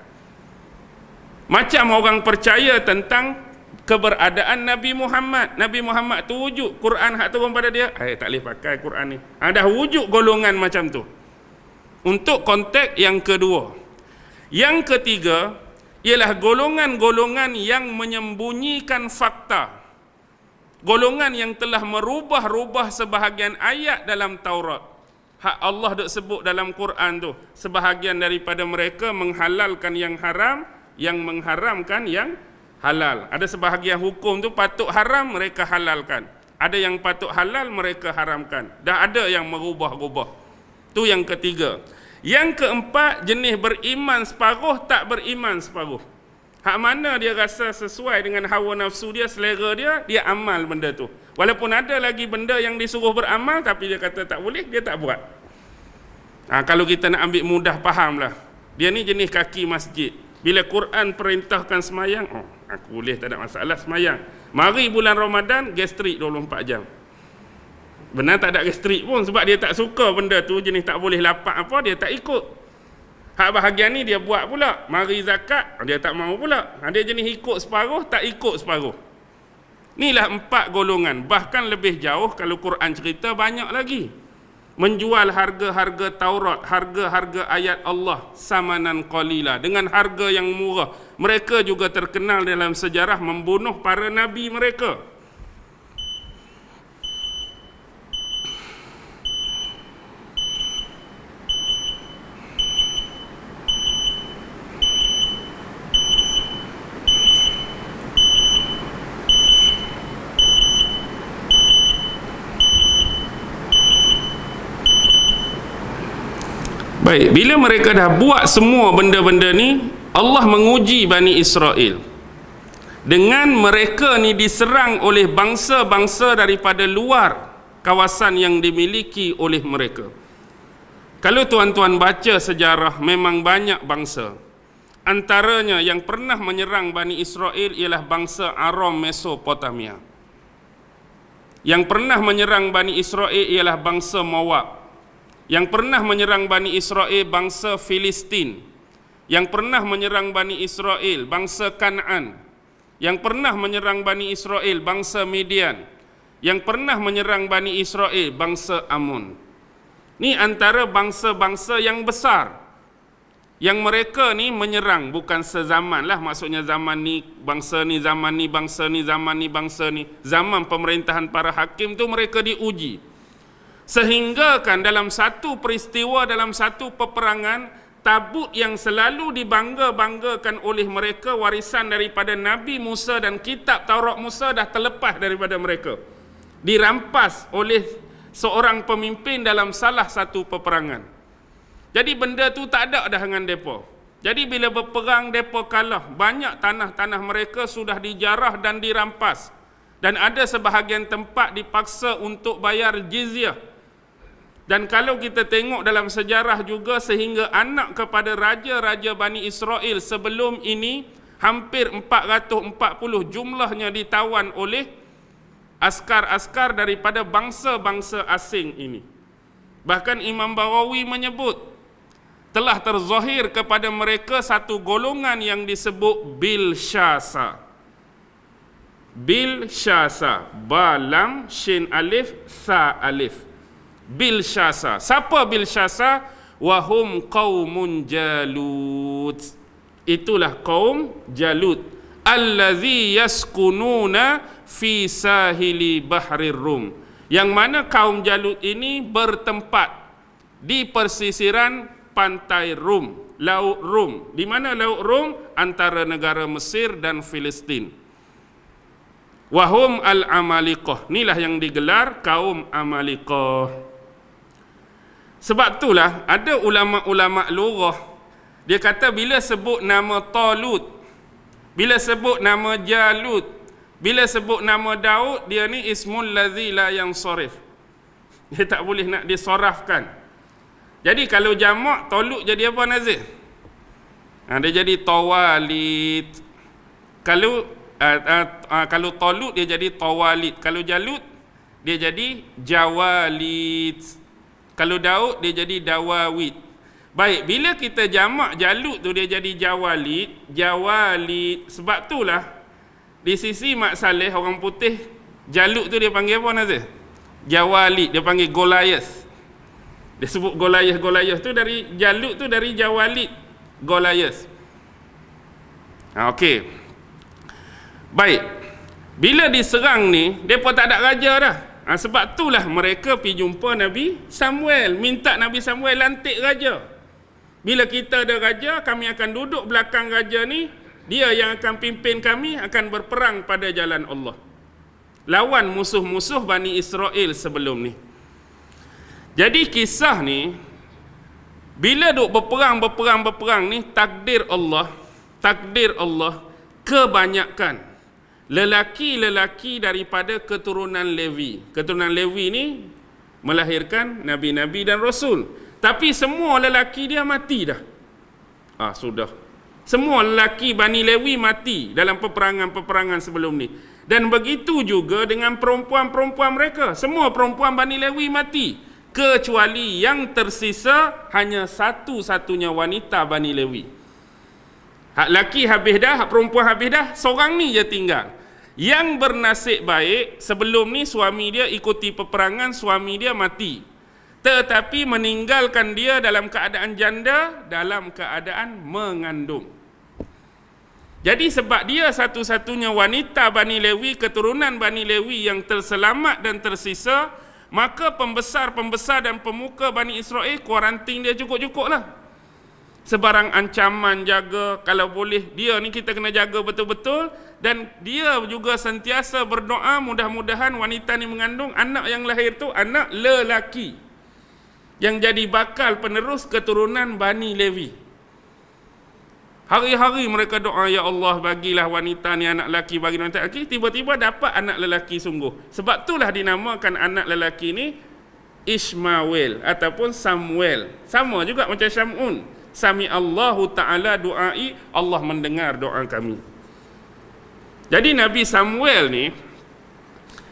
Speaker 1: Macam orang percaya tentang keberadaan Nabi Muhammad. Nabi Muhammad tu wujud, Quran hak turun pada dia, tak boleh pakai Quran ni. Dah wujud golongan macam tu. Untuk konteks yang kedua. Yang ketiga ialah golongan-golongan yang menyembunyikan fakta. Golongan yang telah merubah-rubah sebahagian ayat dalam Taurat. Hak Allah duk sebut dalam Quran tu, sebahagian daripada mereka menghalalkan yang haram, yang mengharamkan yang halal. Ada sebahagian hukum tu patut haram, mereka halalkan. Ada yang patut halal, mereka haramkan. Dah ada yang merubah-rubah. Tu yang ketiga. Yang keempat, jenis beriman separuh, tak beriman separuh. Hak mana dia rasa sesuai dengan hawa nafsu dia, selera dia, dia amal benda tu. Walaupun ada lagi benda yang disuruh beramal, tapi dia kata tak boleh, dia tak buat. Kalau kita nak ambil mudah faham lah. Dia ni jenis kaki masjid. Bila Quran perintahkan semayang, aku boleh, tak ada masalah semayang. Mari bulan Ramadan, gastrik 24 jam. Benar tak ada gastrik pun sebab dia tak suka benda tu, jenis tak boleh lapak apa, dia tak ikut. Hak bahagian ni dia buat pula. Mari zakat, dia tak mau pula. Dia jenis ikut separuh, tak ikut separuh. Inilah 4 golongan. Bahkan lebih jauh kalau Quran cerita banyak lagi. Menjual harga-harga Taurat, harga-harga ayat Allah samanan qalila, dengan harga yang murah. Mereka juga terkenal dalam sejarah membunuh para nabi mereka. Baik, bila mereka dah buat semua benda-benda ni, Allah menguji Bani Israel. Dengan mereka ni diserang oleh bangsa-bangsa daripada luar kawasan yang dimiliki oleh mereka. Kalau tuan-tuan baca sejarah, memang banyak bangsa. Antaranya yang pernah menyerang Bani Israel ialah bangsa Aram Mesopotamia. Yang pernah menyerang Bani Israel ialah bangsa Moab. Yang pernah menyerang Bani Israel bangsa Filistin. Yang pernah menyerang Bani Israel bangsa Kanaan. Yang pernah menyerang Bani Israel bangsa Midian. Yang pernah menyerang Bani Israel bangsa Amun. Ni antara bangsa-bangsa yang besar yang mereka ni menyerang, bukan sezaman lah, maksudnya zaman ni bangsa ni, zaman ni bangsa ni, zaman ni bangsa ni, zaman pemerintahan para hakim tu mereka diuji, sehingga kan dalam satu peristiwa, dalam satu peperangan tabut yang selalu dibangga-banggakan oleh mereka, warisan daripada Nabi Musa dan kitab Taurat Musa, dah terlepas daripada mereka, dirampas oleh seorang pemimpin dalam salah satu peperangan. Jadi benda tu tak ada dah dengan mereka. Jadi bila berperang mereka kalah, banyak tanah-tanah mereka sudah dijarah dan dirampas, dan ada sebahagian tempat dipaksa untuk bayar jizyah. Dan kalau kita tengok dalam sejarah juga, sehingga anak kepada raja-raja Bani Israel sebelum ini hampir 440 jumlahnya ditawan oleh askar-askar daripada bangsa-bangsa asing ini. Bahkan Imam Bawawi menyebut telah terzahir kepada mereka satu golongan yang disebut Bilsyasa. Bilsyasa, ba lam shin alif sa alif. Bilsyasa. Siapa Bilsyasa? Wahum qaumun Jalut. Itulah kaum Jalut. Allazi yaskununa fi sahili bahrir Rum. Yang mana kaum Jalut ini bertempat di persisiran pantai Rum, Laut Rum. Di mana Laut Rum? Antara negara Mesir dan Filistin. Wahum al-Amaliqah. Inilah yang digelar kaum Amaliqah. Sebab itulah ada ulama-ulama lughah, dia kata bila sebut nama Talut, bila sebut nama Jalut, bila sebut nama Daud, dia ni ismul ladzi la yansarif. Dia tak boleh nak disorafkan. Jadi kalau jamak Talut jadi apa, Nazir? Dia jadi Tawalit. Kalau Talut dia jadi Tawalit. Kalau Jalut dia jadi Jawalit. Kalau Daud dia jadi Dawawit. Baik, bila kita jamak Jalut tu dia jadi Jawalit, Jawalit. Sebab itulah di sisi Mak Saleh orang putih, Jalut tu dia panggil apa, Nazir? Jawalit, dia panggil Goliath. Dia sebut Goliath tu dari Jalut tu dari Jawalit, Goliath. Okey. Baik. Bila diserang ni, depa tak ada raja dah. Sebab itulah mereka pergi jumpa Nabi Samuel, minta Nabi Samuel lantik raja. Bila kita ada raja, kami akan duduk belakang raja ni, dia yang akan pimpin kami, akan berperang pada jalan Allah, lawan musuh-musuh Bani Israel sebelum ni. Jadi kisah ni, bila duk berperang ni, takdir Allah, kebanyakan lelaki-lelaki daripada keturunan Lewi. Keturunan Lewi ni melahirkan Nabi-Nabi dan Rasul. Tapi semua lelaki dia mati dah. Sudah. Semua lelaki Bani Lewi mati dalam peperangan-peperangan sebelum ni. Dan begitu juga dengan perempuan-perempuan mereka. Semua perempuan Bani Lewi mati. Kecuali yang tersisa hanya satu-satunya wanita Bani Lewi. Hak laki habis dah, hak perempuan habis dah, seorang ni je tinggal. Yang bernasib baik, sebelum ni suami dia ikuti peperangan, suami dia mati. Tetapi meninggalkan dia dalam keadaan janda, dalam keadaan mengandung. Jadi sebab dia satu-satunya wanita Bani Lewi, keturunan Bani Lewi yang terselamat dan tersisa, maka pembesar-pembesar dan pemuka Bani Israel kuarantin dia cukup-cukup lah. Sebarang ancaman jaga, kalau boleh dia ni kita kena jaga betul-betul. Dan dia juga sentiasa berdoa, mudah-mudahan wanita ni mengandung anak yang lahir tu anak lelaki yang jadi bakal penerus keturunan Bani Lewi. Hari-hari mereka doa, ya Allah bagilah wanita ni anak lelaki, bagi wanita lelaki. Tiba-tiba dapat anak lelaki sungguh. Sebab itulah dinamakan anak lelaki ni Ismail ataupun Samuel. Sama juga macam Syamun. Sami Allahu Ta'ala du'ai, Allah mendengar doa kami. Jadi Nabi Samuel ni,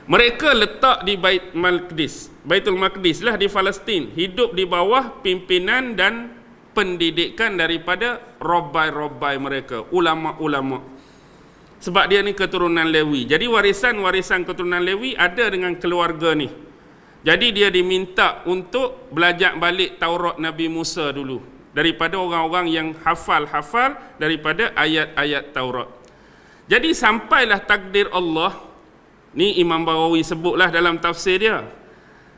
Speaker 1: mereka letak di Baitul Maqdis lah di Palestin. Hidup di bawah pimpinan dan pendidikan daripada robai-robai mereka, ulama-ulama. Sebab dia ni keturunan Lewi. Jadi warisan-warisan keturunan Lewi ada dengan keluarga ni. Jadi dia diminta untuk belajar balik Taurat Nabi Musa dulu. daripada orang-orang yang hafal daripada ayat-ayat Taurat. Jadi sampailah takdir Allah, ni Imam Barawi sebutlah dalam tafsir dia,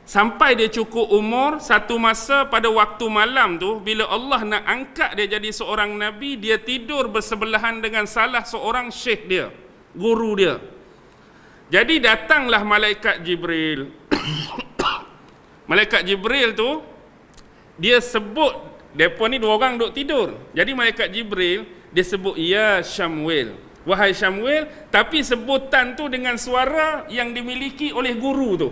Speaker 1: sampai dia cukup umur, satu masa pada waktu malam tu, bila Allah nak angkat dia jadi seorang Nabi, dia tidur bersebelahan dengan salah seorang syekh dia, guru dia. Jadi datanglah malaikat Jibril. Malaikat Jibril tu, dia sebut, mereka ni dua orang duduk tidur. Jadi malaikat Jibril, dia sebut, ya Syamwil, wahai Syamwil, tapi sebutan tu dengan suara yang dimiliki oleh guru tu.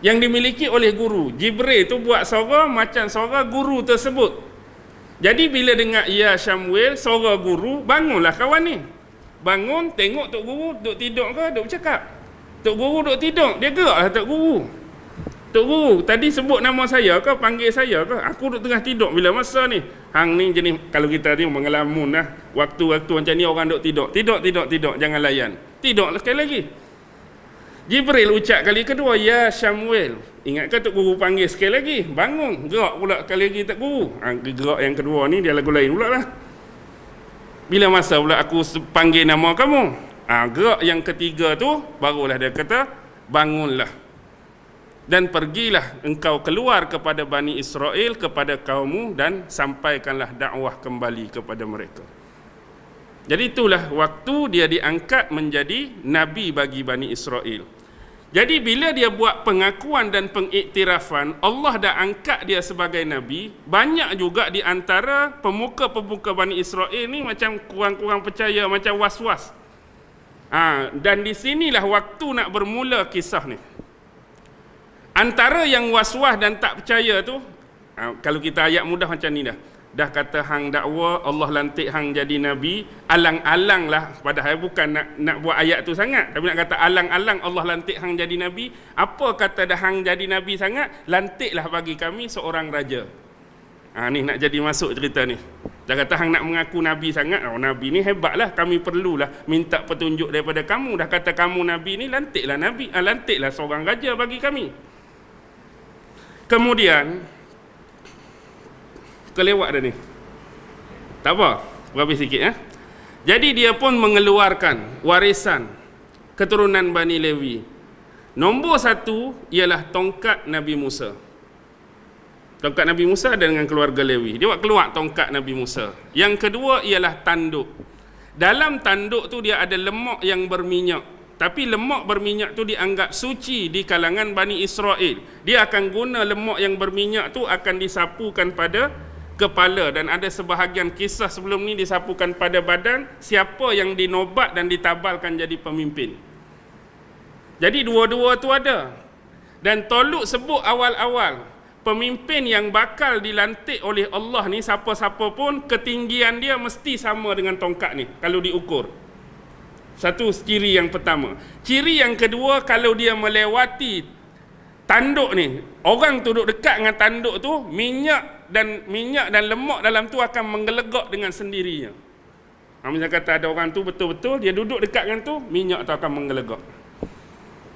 Speaker 1: Yang dimiliki oleh guru. Jibril tu buat suara macam suara guru tersebut. Jadi bila dengar ya Syamwil, suara guru, bangunlah kawan ni. Bangun, tengok Tok Guru duduk tidur ke, duduk bercakap. Tok Guru duduk tidur, dia geraklah Tok Guru. Tok Guru, tadi sebut nama saya ke, panggil saya ke? Aku duduk tengah tidur bila masa ni. Hang ni jenis, kalau kita ni pengalaman lah, waktu-waktu macam ni orang duduk tidur. Tidur, jangan layan. Tidur sekali lagi. Jibril ucap kali kedua, ya Syamwil. Ingat ke Tok Guru panggil sekali lagi? Bangun, gerak pula sekali lagi Tok Guru. Gerak yang kedua ni dia lagu lain pula lah. Bila masa pula aku panggil nama kamu? Gerak yang ketiga tu, barulah dia kata, bangunlah. Dan pergilah engkau keluar kepada Bani Israel, kepada kaummu, dan sampaikanlah dakwah kembali kepada mereka. Jadi itulah waktu dia diangkat menjadi Nabi bagi Bani Israel. Jadi bila dia buat pengakuan dan pengiktirafan, Allah dah angkat dia sebagai Nabi, banyak juga di antara pemuka-pemuka Bani Israel ni macam kurang-kurang percaya, macam was-was. Dan di sinilah waktu nak bermula kisah ni. Antara yang was-was dan tak percaya tu, kalau kita ayat mudah macam ni dah kata hang dakwa Allah lantik hang jadi Nabi, alang-alang lah, padahal bukan nak buat ayat tu sangat, tapi nak kata alang-alang Allah lantik hang jadi Nabi. Apa kata dah hang jadi Nabi sangat, lantiklah bagi kami seorang raja. Ni nak jadi masuk cerita ni. Dah kata hang nak mengaku Nabi sangat, Nabi ni hebatlah, kami perlulah minta petunjuk daripada kamu. Dah kata kamu Nabi ni, lantiklah Nabi, lantiklah seorang raja bagi kami. Kemudian kelewat dah ni, tak apa, berhabis sikit Jadi dia pun mengeluarkan warisan keturunan Bani Lewi. Nombor satu ialah tongkat Nabi Musa. Tongkat Nabi Musa ada dengan keluarga Lewi. Dia buat keluar tongkat Nabi Musa. Yang kedua ialah tanduk. Dalam tanduk tu dia ada lemak yang berminyak. Tapi lemak berminyak tu dianggap suci di kalangan Bani Israel. Dia akan guna lemak yang berminyak tu, akan disapukan pada kepala, dan ada sebahagian kisah sebelum ni disapukan pada badan. Siapa yang dinobat dan ditabalkan jadi pemimpin. Jadi dua-dua tu ada. Dan Tolut sebut awal-awal, pemimpin yang bakal dilantik oleh Allah ni, siapa-siapa pun ketinggian dia mesti sama dengan tongkat ni kalau diukur. Satu ciri yang pertama. Ciri yang kedua, kalau dia melewati tanduk ni, orang tu duduk dekat dengan tanduk tu, minyak dan lemak dalam tu akan menggelegak dengan sendirinya. Macam kata ada orang tu betul-betul dia duduk dekat dengan tu, minyak tu akan menggelegak.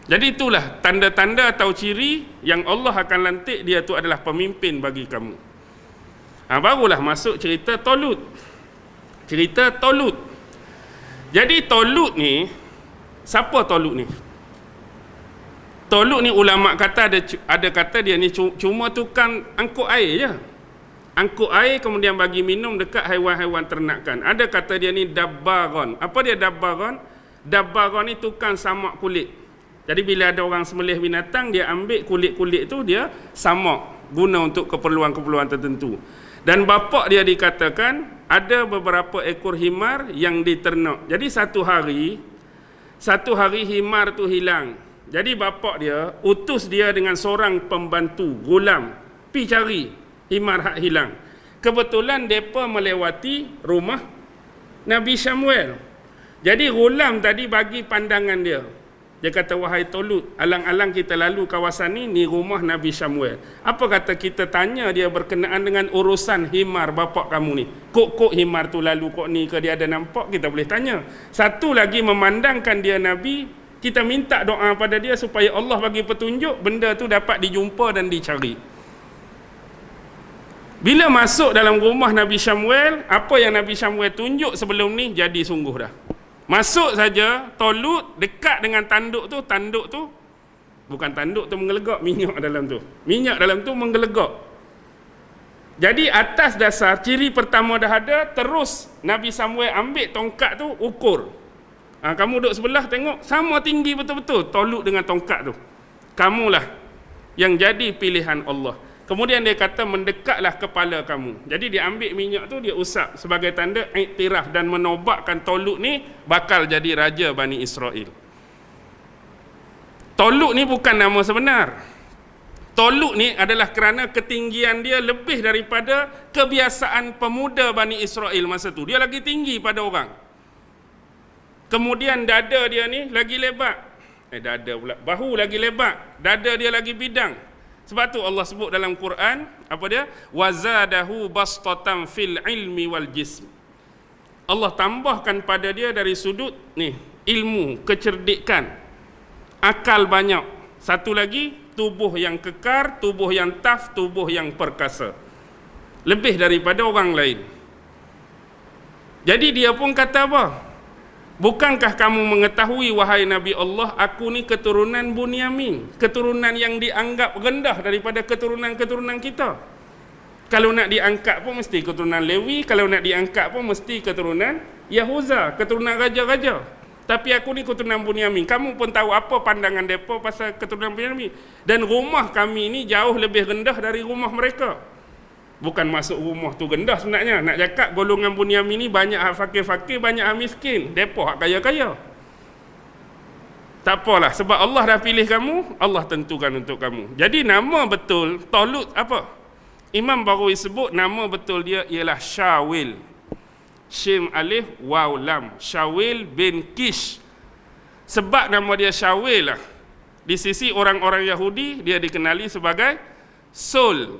Speaker 1: Jadi itulah tanda-tanda atau ciri yang Allah akan lantik dia tu adalah pemimpin bagi kamu. Barulah masuk cerita Tolut. Cerita Tolut. Jadi Tolut ni, siapa Tolut ni? Tolut ni ulama kata ada kata dia ni cuma tukang angkut air je. Angkut air kemudian bagi minum dekat haiwan-haiwan ternakan. Ada kata dia ni dabbaron. Apa dia dabbaron? Dabbaron ni tukang samak kulit. Jadi bila ada orang sembelih binatang, dia ambil kulit-kulit tu, dia samak, guna untuk keperluan-keperluan tertentu. Dan bapa dia dikatakan ada beberapa ekor himar yang diternak. Jadi satu hari himar tu hilang. Jadi bapa dia utus dia dengan seorang pembantu gulam, pi cari himar hak hilang. Kebetulan depa melewati rumah Nabi Syamwil. Jadi gulam tadi bagi pandangan dia. Dia kata, wahai Tolut, alang-alang kita lalu kawasan ni rumah Nabi Syamwil. Apa kata kita tanya dia berkenaan dengan urusan himar bapak kamu ni. Kok himar tu lalu kok ni ke, dia ada nampak, kita boleh tanya. Satu lagi memandangkan dia Nabi, kita minta doa pada dia supaya Allah bagi petunjuk, benda tu dapat dijumpa dan dicari. Bila masuk dalam rumah Nabi Syamuel, apa yang Nabi Syamuel tunjuk sebelum ni jadi sungguh dah. Masuk saja, Tolut dekat dengan tanduk tu bukan tanduk tu menggelegak, minyak dalam tu. Minyak dalam tu menggelegak. Jadi atas dasar ciri pertama dah ada, terus Nabi Samuel ambil tongkat tu ukur. Kamu duduk sebelah tengok sama tinggi betul-betul Tolut dengan tongkat tu. Kamulah yang jadi pilihan Allah. Kemudian dia kata mendekatlah kepala kamu. Jadi dia ambil minyak tu, dia usap sebagai tanda iktiraf dan menobatkan Tolut ni bakal jadi raja Bani Israel. Tolut ni bukan nama sebenar. Tolut ni adalah kerana ketinggian dia lebih daripada kebiasaan pemuda Bani Israel masa tu. Dia lagi tinggi pada orang. Kemudian dada dia ni lagi lebar. Bahu lagi lebar. Dada dia lagi bidang. Sebab tu Allah sebut dalam Quran, apa dia? Wazadahu bastatan fil ilmi wal jism. Allah tambahkan pada dia dari sudut ni, ilmu, kecerdikan, akal banyak. Satu lagi, tubuh yang kekar, tubuh yang tough, tubuh yang perkasa. Lebih daripada orang lain. Jadi dia pun kata apa? Bukankah kamu mengetahui wahai Nabi Allah, aku ni keturunan Bunyamin, keturunan yang dianggap rendah daripada keturunan-keturunan kita. Kalau nak diangkat pun mesti keturunan Lewi, kalau nak diangkat pun mesti keturunan Yahuza, keturunan raja-raja. Tapi aku ni keturunan Bunyamin. Kamu pun tahu apa pandangan mereka pasal keturunan Bunyamin. Dan rumah kami ni jauh lebih rendah dari rumah mereka. Bukan masuk rumah tu rendah sebenarnya. Nak cakap golongan Bunyamin ni banyak hak fakir-fakir, banyak hak miskin. Mereka hak kaya-kaya. Tak apalah, sebab Allah dah pilih kamu, Allah tentukan untuk kamu. Jadi nama betul Tolut apa? Imam Baghawi sebut nama betul dia ialah Syawil. Shin alif waw lam. Syawil bin Kish. Sebab nama dia Syawil lah, di sisi orang-orang Yahudi dia dikenali sebagai Saul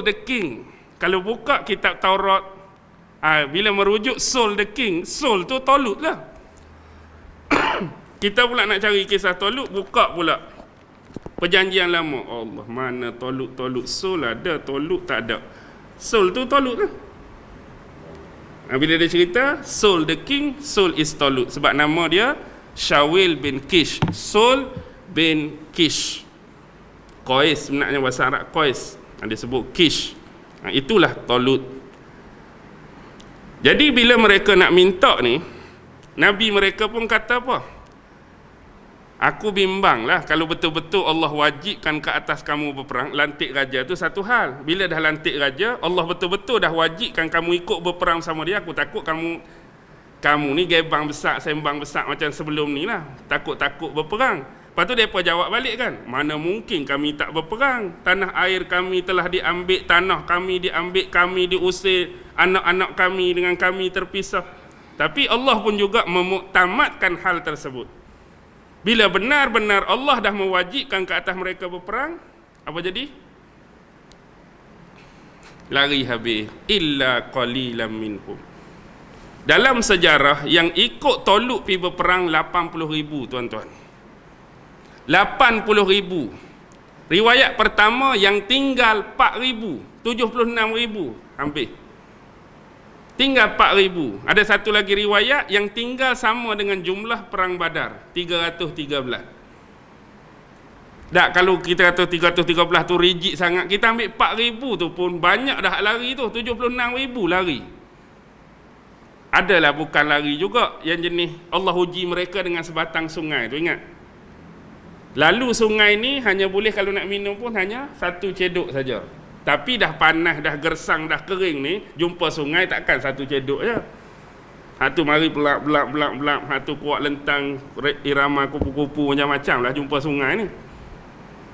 Speaker 1: the king. Kalau buka kitab Taurat, bila merujuk Saul the king, Saul tu Tolut lah. Kita pula nak cari kisah Tolut, buka pula Perjanjian Lama. Allah, mana Tolut? Saul ada, Tolut tak ada. Saul tu Tolut lah. Bila dia cerita Saul the king, Saul is Tolut. Sebab nama dia Syawil bin Kish. Saul bin Kish. Qais sebenarnya bahasa Arab, Qais. Dia sebut Kish. Itulah Tolut. Jadi bila mereka nak minta ni, Nabi mereka pun kata apa? Aku bimbang lah kalau betul-betul Allah wajibkan ke atas kamu berperang. Lantik raja tu satu hal. Bila dah lantik raja, Allah betul-betul dah wajibkan kamu ikut berperang sama dia. Aku takut kamu ni gebang besar, sembang besar macam sebelum ni lah. Takut-takut berperang. Lepas tu mereka jawab balik kan, mana mungkin kami tak berperang. Tanah air kami telah diambil, tanah kami diambil, kami diusir, anak-anak kami dengan kami terpisah. Tapi Allah pun juga memuktamadkan hal tersebut. Bila benar-benar Allah dah mewajibkan ke atas mereka berperang, apa jadi? Lari habis. Illa qalilan minhum. Dalam sejarah yang ikut Tolut pergi berperang 80,000 tuan-tuan. 80,000. Riwayat pertama yang tinggal 4,000, 76,000 hampir. Tinggal 4,000. Ada satu lagi riwayat yang tinggal sama dengan jumlah perang Badar, 313. Tak, kalau kita kata 313 tu rigid sangat, kita ambil 4,000 tu pun banyak dah lari tu, 76,000 lari. Adalah bukan lari juga yang jenis Allah uji mereka dengan sebatang sungai tu, ingat. Lalu sungai ni hanya boleh kalau nak minum pun hanya satu cedok saja. Tapi dah panas, dah gersang, dah kering ni, jumpa sungai takkan satu cedok je. Satu mari belak, satu kuat lentang, irama kupu-kupu macam-macam lah jumpa sungai ni.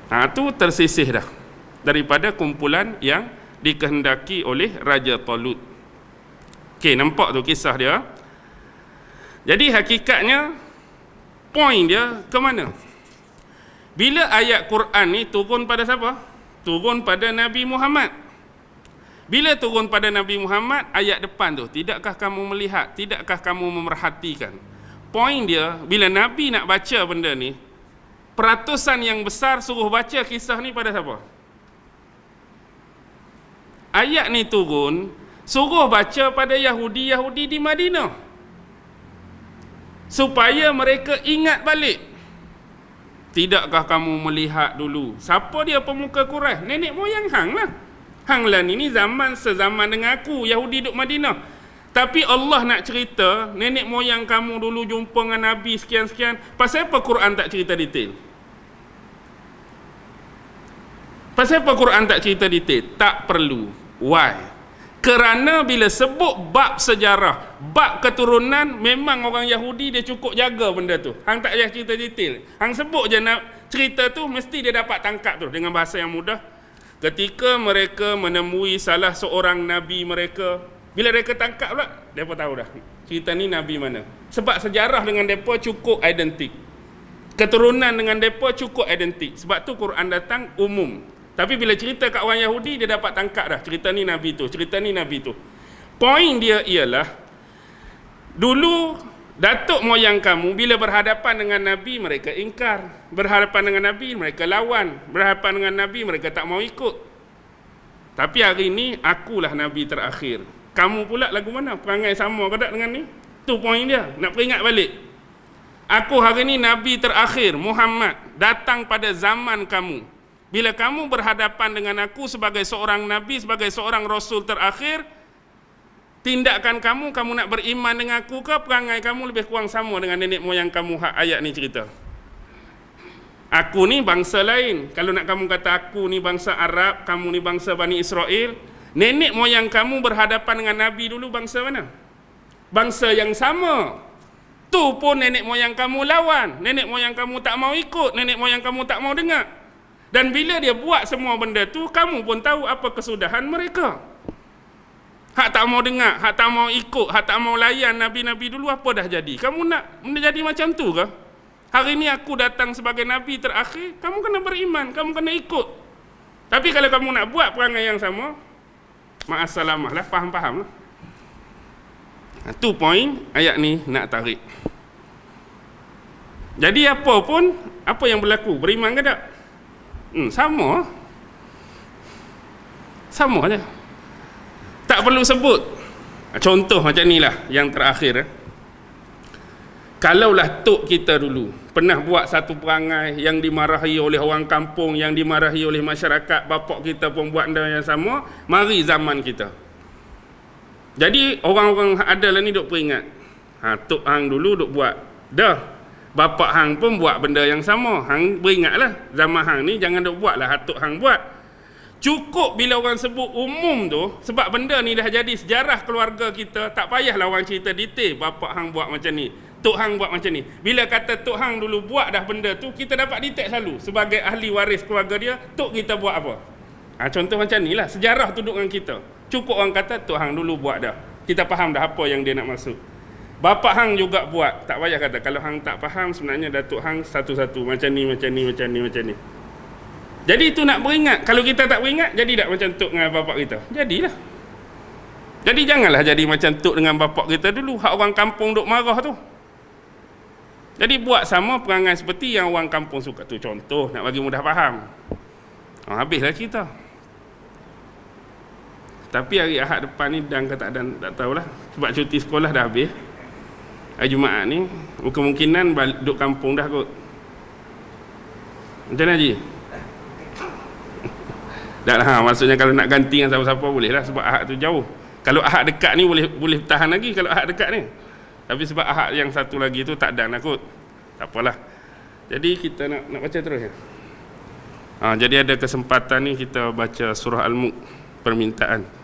Speaker 1: Tu tersisih dah daripada kumpulan yang dikehendaki oleh Raja Tolut. Okey, nampak tu kisah dia. Jadi hakikatnya poin dia ke mana? Bila ayat Quran ni turun pada siapa? Turun pada Nabi Muhammad. Bila turun pada Nabi Muhammad, ayat depan tu, tidakkah kamu melihat, tidakkah kamu memerhatikan? Poin dia, bila Nabi nak baca benda ni, peratusan yang besar suruh baca kisah ni pada siapa? ayat ni turun suruh baca pada Yahudi di Madinah supaya mereka ingat balik. Tidakkah kamu melihat dulu siapa dia pemuka Quraisy? Nenek moyang hang lah. Hang lah ni sezaman dengan aku, Yahudi duduk Madinah. Tapi Allah nak cerita nenek moyang kamu dulu jumpa dengan Nabi sekian-sekian. Pasal apa Quran tak cerita detail? Pasal apa Quran tak cerita detail? Tak perlu. Why? Kerana bila sebut bab sejarah, bab keturunan, memang orang Yahudi dia cukup jaga benda tu. Hang tak payah cerita detail. Hang sebut je nak cerita tu, mesti dia dapat tangkap tu dengan bahasa yang mudah. Ketika mereka menemui salah seorang Nabi mereka, bila mereka tangkap pula, mereka tahu dah cerita ni Nabi mana. Sebab sejarah dengan mereka cukup identik, keturunan dengan mereka cukup identik. Sebab tu Quran datang umum. Tapi bila cerita kat orang Yahudi, dia dapat tangkap dah cerita ni Nabi tu, cerita ni Nabi tu. Poin dia ialah, dulu datuk moyang kamu bila berhadapan dengan Nabi mereka ingkar, berhadapan dengan Nabi mereka lawan, berhadapan dengan Nabi mereka tak mau ikut. Tapi hari ni akulah Nabi terakhir. Kamu pula lagu mana? Perangai sama ke tak dengan ni? Tu poin dia, nak peringat balik. Aku hari ni Nabi terakhir, Muhammad, datang pada zaman kamu. Bila kamu berhadapan dengan aku sebagai seorang Nabi, sebagai seorang Rasul terakhir, tindakan kamu nak beriman dengan aku ke perangai kamu lebih kurang sama dengan nenek moyang kamu? Ayat ni cerita. Aku ni bangsa lain. Kalau nak kamu kata aku ni bangsa Arab, kamu ni bangsa Bani Israel, nenek moyang kamu berhadapan dengan Nabi dulu bangsa mana? Bangsa yang sama. Tu pun nenek moyang kamu lawan. Nenek moyang kamu tak mau ikut. Nenek moyang kamu tak mau dengar. Dan bila dia buat semua benda tu, kamu pun tahu apa kesudahan mereka. Hak tak mau dengar, hak tak mau ikut, hak tak mau layan Nabi-Nabi dulu, apa dah jadi? Kamu nak jadi macam tu ke? Hari ni aku datang sebagai Nabi terakhir, kamu kena beriman, kamu kena ikut. Tapi kalau kamu nak buat perangai yang sama, ma'assalamah lah, faham-faham lah. Tu poin ayat ni nak tarik. Jadi apa pun, apa yang berlaku, beriman ke tak? Sama je. Tak perlu sebut. Contoh macam ni lah yang terakhir. Kalaulah tok kita dulu pernah buat satu perangai yang dimarahi oleh orang kampung, yang dimarahi oleh masyarakat, bapak kita pun buat benda yang sama, mari zaman kita. Jadi orang-orang ada lah ni duk peringat. Tok hang dulu duk buat. Dah. Bapak hang pun buat benda yang sama. Hang beringatlah. Zaman hang ni jangan duk buat lah tok hang buat. Cukup bila orang sebut umum tu, sebab benda ni dah jadi sejarah keluarga kita, tak payahlah orang cerita detail. Bapak hang buat macam ni, tok hang buat macam ni. Bila kata tok hang dulu buat dah benda tu, kita dapat detect selalu. Sebagai ahli waris keluarga dia, tok kita buat apa. Contoh macam ni lah, sejarah tu duduk dengan kita. Cukup orang kata tok hang dulu buat dah, kita faham dah apa yang dia nak maksud. Bapak hang juga buat, tak payah kata. Kalau hang tak faham, sebenarnya datuk hang satu-satu macam ni, macam ni, macam ni, macam ni. Jadi itu nak beringat. Kalau kita tak beringat, jadi tak macam tok dengan bapak kita? Jadilah. Jadi janganlah jadi macam tok dengan bapak kita dulu, hak orang kampung duk marah tu. Jadi buat sama perangai seperti yang orang kampung suka tu. Contoh nak bagi mudah faham. Habislah cerita. Tapi hari Ahad depan ni dan ke tak dan tak tahulah, sebab cuti sekolah dah habis. Hari Jumaat ni kemungkinan duduk kampung dah kot. Macam mana Haji? Dah lah, maksudnya kalau nak ganti dengan siapa-siapa boleh lah, sebab Ahad tu jauh. Kalau Ahad dekat ni boleh tahan lagi kalau Ahad dekat ni. Tapi sebab Ahad yang satu lagi tu tak dan lah kot. Tak apalah. Jadi kita nak baca terus ya. Jadi ada kesempatan ni kita baca surah Al-Mulk, permintaan.